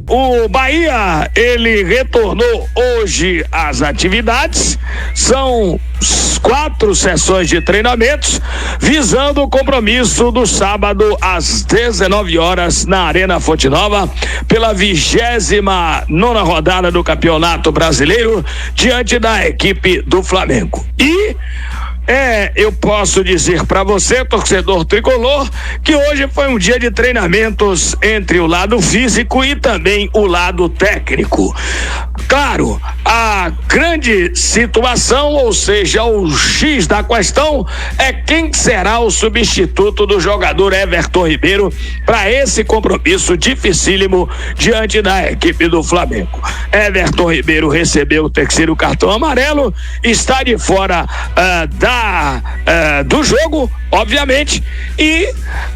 o Bahia, ele retornou hoje às atividades. São 4 sessões de treinamentos visando o compromisso do sábado às 19 horas na Arena Fonte Nova pela 29ª rodada do Campeonato Brasileiro diante da equipe do Flamengo. E eu posso dizer para você, torcedor tricolor, que hoje foi um dia de treinamentos entre o lado físico e também o lado técnico. Claro, a grande situação, ou seja, o X da questão, é quem será o substituto do jogador Everton Ribeiro para esse compromisso dificílimo diante da equipe do Flamengo. Everton Ribeiro recebeu o 3º cartão amarelo, está de fora do jogo, obviamente, e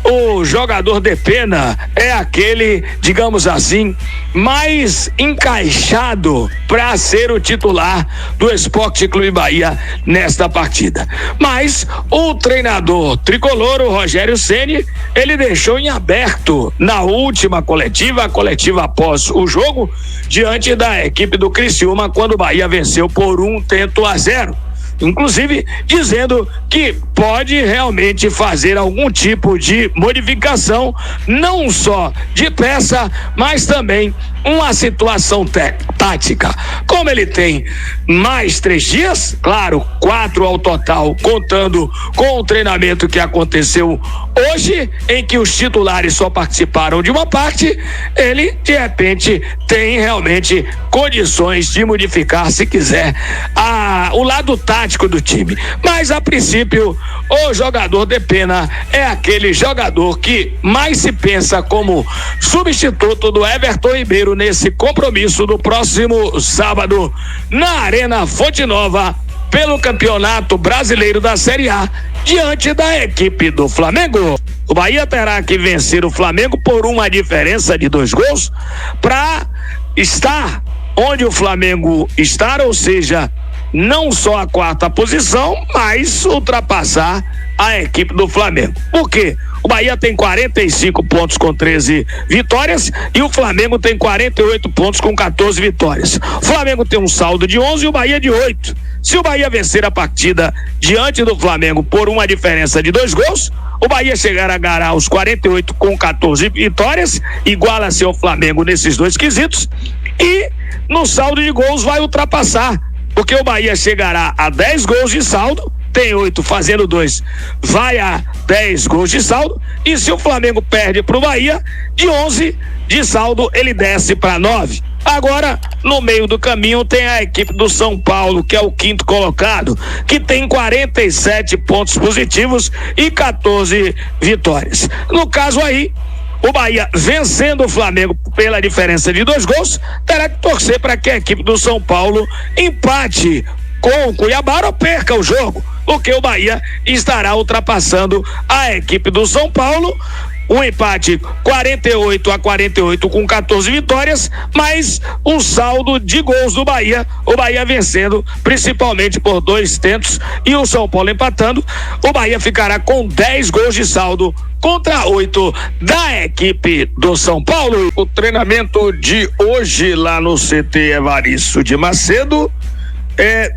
o jogador Depena é aquele, digamos assim, mais encaixado para ser o titular do Esporte Clube Bahia nesta partida. Mas o treinador tricolor, o Rogério Ceni, ele deixou em aberto na última coletiva, a coletiva após o jogo, diante da equipe do Criciúma, quando o Bahia venceu por 1-0. Inclusive dizendo que pode realmente fazer algum tipo de modificação, não só de peça, mas também uma situação tática. Como ele tem mais 3 dias, claro, 4 ao total, contando com o treinamento que aconteceu hoje, em que os titulares só participaram de uma parte, ele de repente tem realmente condições de modificar, se quiser, o lado tático do time. Mas a princípio, o jogador Depena é aquele jogador que mais se pensa como substituto do Everton Ribeiro nesse compromisso do próximo sábado na Arena Fonte Nova pelo Campeonato Brasileiro da Série A diante da equipe do Flamengo. O Bahia terá que vencer o Flamengo por uma diferença de 2 gols para estar onde o Flamengo está, ou seja, não só a 4ª posição, mas ultrapassar a equipe do Flamengo. Por quê? O Bahia tem 45 pontos com 13 vitórias e o Flamengo tem 48 pontos com 14 vitórias. O Flamengo tem um saldo de 11 e o Bahia de 8. Se o Bahia vencer a partida diante do Flamengo por uma diferença de 2 gols, o Bahia chegar a ganhar os 48 com 14 vitórias, iguala-se ao Flamengo nesses 2 quesitos, e no saldo de gols vai ultrapassar, porque o Bahia chegará a 10 gols de saldo, tem 8 fazendo 2, vai a 10 gols de saldo, e se o Flamengo perde para o Bahia, de 11 de saldo ele desce para 9. Agora, no meio do caminho, tem a equipe do São Paulo, que é o 5º colocado, que tem 47 pontos positivos e 14 vitórias. No caso aí, o Bahia vencendo o Flamengo pela diferença de 2 gols, terá que torcer para que a equipe do São Paulo empate com o Cuiabá ou perca o jogo, porque o Bahia estará ultrapassando a equipe do São Paulo. Um empate 48-48 com 14 vitórias, mas um saldo de gols do Bahia, o Bahia vencendo principalmente por 2 tentos e o São Paulo empatando, o Bahia ficará com 10 gols de saldo contra 8 da equipe do São Paulo. O treinamento de hoje lá no CT Evaristo de Macedo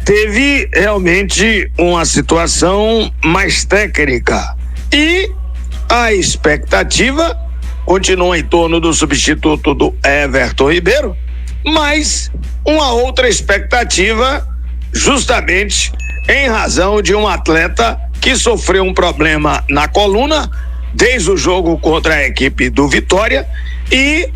teve realmente uma situação mais técnica e a expectativa continua em torno do substituto do Everton Ribeiro, mas uma outra expectativa justamente em razão de um atleta que sofreu um problema na coluna desde o jogo contra a equipe do Vitória e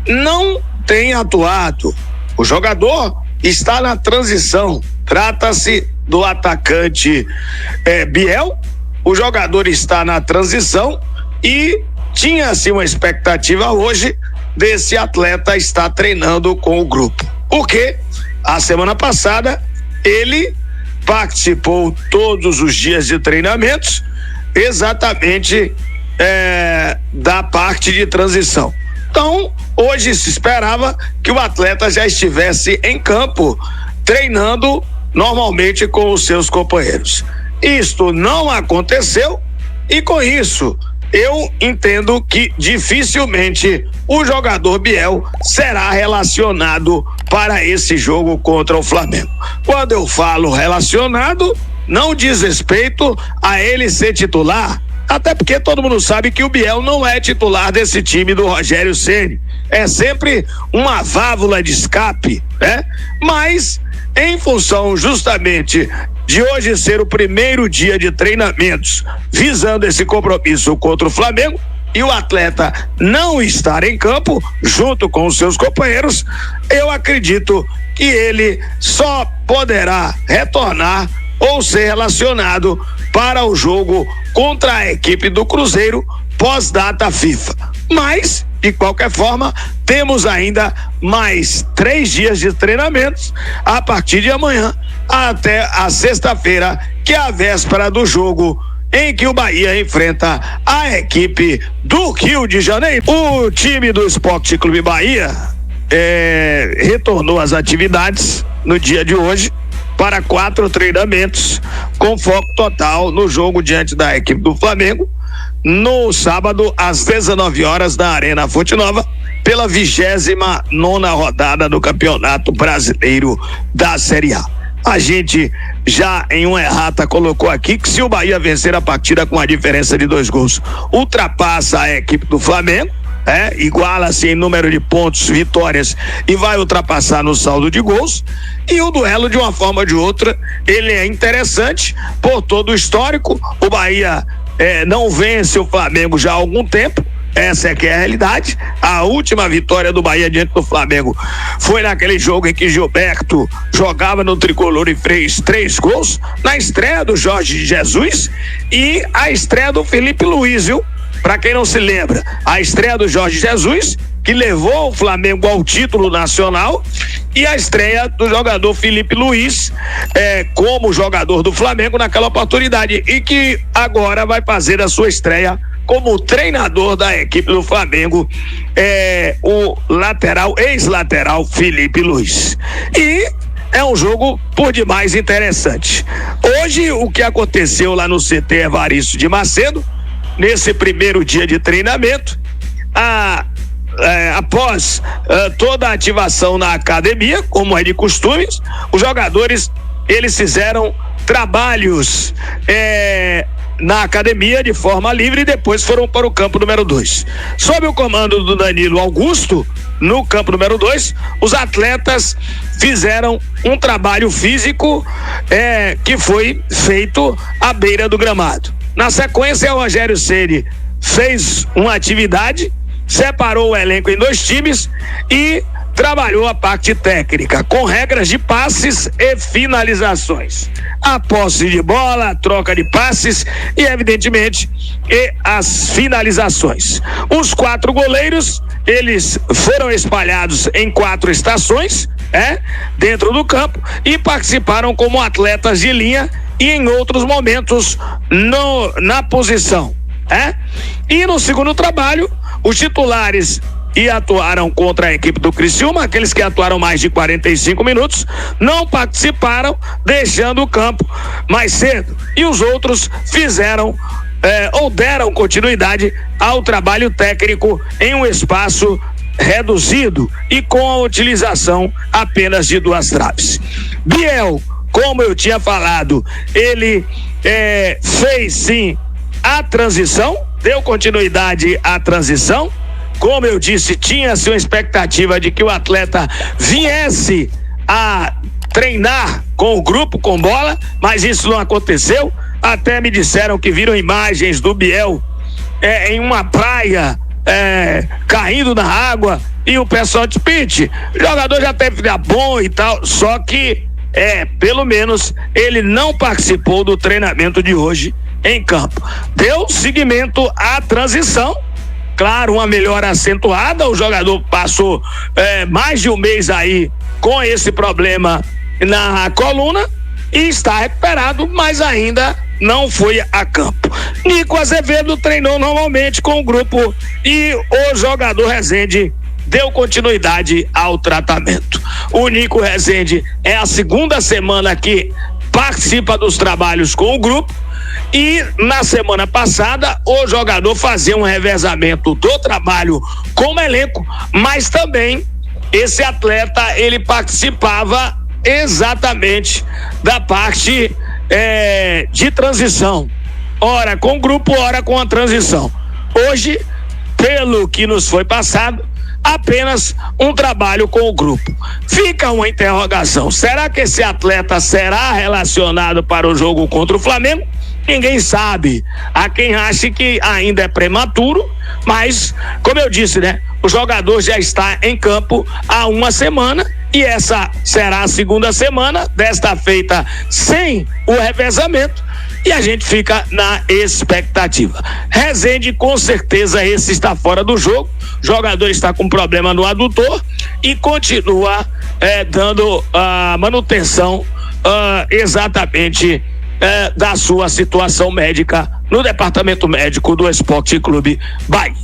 não tem atuado. O jogador está na transição, trata-se do atacante Biel. O jogador está na transição e tinha-se uma expectativa hoje desse atleta estar treinando com o grupo. Porque a semana passada ele participou todos os dias de treinamentos exatamente da parte de transição. Então, hoje se esperava que o atleta já estivesse em campo treinando normalmente com os seus companheiros. Isto não aconteceu e com isso eu entendo que dificilmente o jogador Biel será relacionado para esse jogo contra o Flamengo. Quando eu falo relacionado, não diz respeito a ele ser titular, até porque todo mundo sabe que o Biel não é titular desse time do Rogério Ceni. É sempre uma válvula de escape, né? Mas, em função justamente de hoje ser o primeiro dia de treinamentos visando esse compromisso contra o Flamengo e o atleta não estar em campo junto com os seus companheiros, eu acredito que ele só poderá retornar ou ser relacionado para o jogo contra a equipe do Cruzeiro pós-data FIFA. Mas, de qualquer forma, temos ainda mais 3 dias de treinamentos a partir de amanhã até a sexta-feira, que é a véspera do jogo em que o Bahia enfrenta a equipe do Rio de Janeiro. O time do Esporte Clube Bahia retornou às atividades no dia de hoje para 4 treinamentos com foco total no jogo diante da equipe do Flamengo no sábado às 19 horas na Arena Fonte Nova pela 29ª rodada do Campeonato Brasileiro da Série A. A gente já em uma errata colocou aqui que se o Bahia vencer a partida com a diferença de 2 gols, ultrapassa a equipe do Flamengo, iguala-se em número de pontos, vitórias, e vai ultrapassar no saldo de gols. E o duelo, de uma forma ou de outra, ele é interessante por todo o histórico. O Bahia não vence o Flamengo já há algum tempo. Essa é que é a realidade. A última vitória do Bahia diante do Flamengo foi naquele jogo em que Gilberto jogava no tricolor e fez 3 gols, na estreia do Jorge Jesus e a estreia do Felipe Luiz, viu? Para quem não se lembra, a estreia do Jorge Jesus, que levou o Flamengo ao título nacional, e a estreia do jogador Felipe Luiz como jogador do Flamengo naquela oportunidade, e que agora vai fazer a sua estreia como treinador da equipe do Flamengo, o ex-lateral Felipe Luiz. E é um jogo por demais interessante. Hoje, o que aconteceu lá no CT Evaristo de Macedo, nesse primeiro dia de treinamento, após toda a ativação na academia, como é de costume, os jogadores, eles fizeram trabalhos na academia de forma livre e depois foram para o campo número 2. Sob o comando do Danilo Augusto, no campo número 2, os atletas fizeram um trabalho físico que foi feito à beira do gramado. Na sequência, o Rogério Ceni fez uma atividade, separou o elenco em 2 times e trabalhou a parte técnica, com regras de passes e finalizações. A posse de bola, a troca de passes e, evidentemente, as finalizações. Os 4 goleiros, eles foram espalhados em 4 estações, dentro do campo, e participaram como atletas de linha e em outros momentos na posição. E no segundo trabalho, os titulares atuaram contra a equipe do Criciúma, aqueles que atuaram mais de 45 minutos, não participaram, deixando o campo mais cedo. E os outros fizeram ou deram continuidade ao trabalho técnico em um espaço reduzido e com a utilização apenas de 2 traves. Biel, como eu tinha falado, ele fez sim a transição, deu continuidade à transição. Como eu disse, tinha-se uma expectativa de que o atleta viesse a treinar com o grupo, com bola, mas isso não aconteceu. Até me disseram que viram imagens do Biel em uma praia, caindo na água, e o pessoal disse: Pete, o jogador já teve vida bom e tal, só que pelo menos ele não participou do treinamento de hoje em campo. Deu seguimento à transição, claro, uma melhora acentuada. O jogador passou mais de um mês aí com esse problema na coluna e está recuperado, mas ainda não foi a campo. Nico Azevedo treinou normalmente com o grupo e o jogador Rezende deu continuidade ao tratamento. O Nico Rezende é a segunda semana que participa dos trabalhos com o grupo E na semana passada o jogador fazia um revezamento do trabalho como elenco, mas também esse atleta ele participava exatamente da parte de transição, ora com o grupo, ora com a transição. Hoje, pelo que nos foi passado, apenas um trabalho com o grupo. Fica uma interrogação: será que esse atleta será relacionado para o jogo contra o Flamengo? Ninguém sabe. Há quem ache que ainda é prematuro, mas, como eu disse, né? O jogador já está em campo há uma semana e essa será a segunda semana, desta feita sem o revezamento, e a gente fica na expectativa. Rezende, com certeza esse está fora do jogo, o jogador está com problema no adutor e continua dando manutenção exatamente da sua situação médica no departamento médico do Esporte Clube Bahia.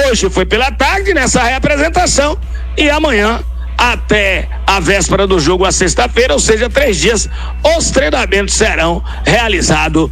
Hoje foi pela tarde nessa reapresentação e amanhã até a véspera do jogo, a sexta-feira, ou seja, 3 dias, os treinamentos serão realizados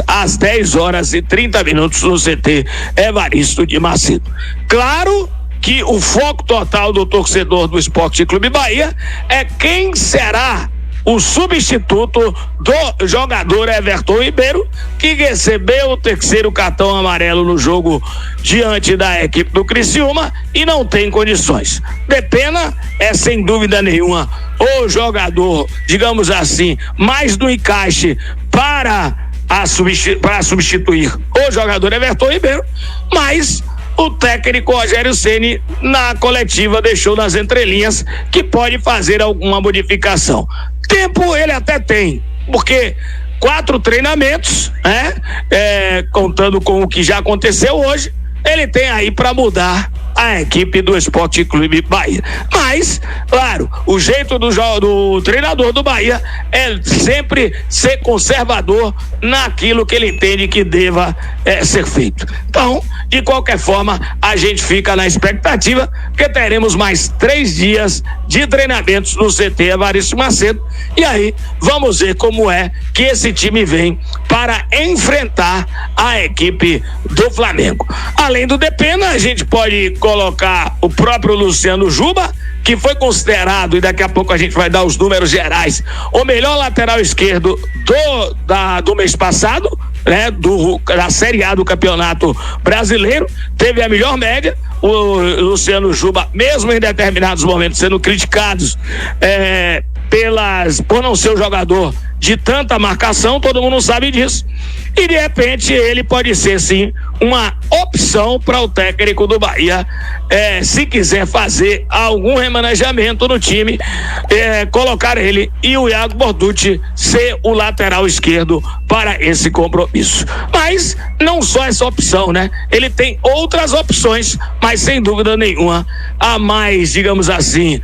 às 10h30 no CT Evaristo de Macedo. Claro que o foco total do torcedor do Esporte Clube Bahia é quem será o substituto do jogador Everton Ribeiro, que recebeu o 3º cartão amarelo no jogo diante da equipe do Criciúma e não tem condições. Depena é sem dúvida nenhuma o jogador, digamos assim, mais do encaixe para substituir o jogador Everton Ribeiro, mas o técnico Rogério Ceni na coletiva deixou nas entrelinhas que pode fazer alguma modificação. Tempo ele até tem, porque 4 treinamentos, contando com o que já aconteceu hoje, ele tem aí para mudar a equipe do Esporte Clube Bahia. Mas, claro, o jeito do treinador do Bahia é sempre ser conservador naquilo que ele entende que deva ser feito. Então, de qualquer forma, a gente fica na expectativa que teremos mais 3 dias de treinamentos no CT Evaristo Macedo, e aí vamos ver como é que esse time vem para enfrentar a equipe do Flamengo. Além do Depena, a gente pode colocar o próprio Luciano Juba, que foi considerado, e daqui a pouco a gente vai dar os números gerais, o melhor lateral esquerdo do mês passado, né, da Série A do Campeonato Brasileiro, teve a melhor média. O Luciano Juba, mesmo em determinados momentos sendo criticados por não ser um jogador de tanta marcação, todo mundo sabe disso, e de repente ele pode ser sim uma opção para o técnico do Bahia, se quiser fazer algum remanejamento no time, colocar ele e o Iago Borducci ser o lateral esquerdo para esse compromisso. Mas não só essa opção, né? Ele tem outras opções, mas sem dúvida nenhuma a mais, digamos assim,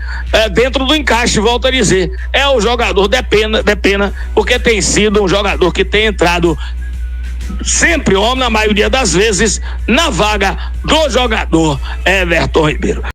dentro do encaixe, volto a dizer, é o jogador Depena, porque tem sido um jogador que tem entrado sempre, ou na maioria das vezes, na vaga do jogador Everton Ribeiro.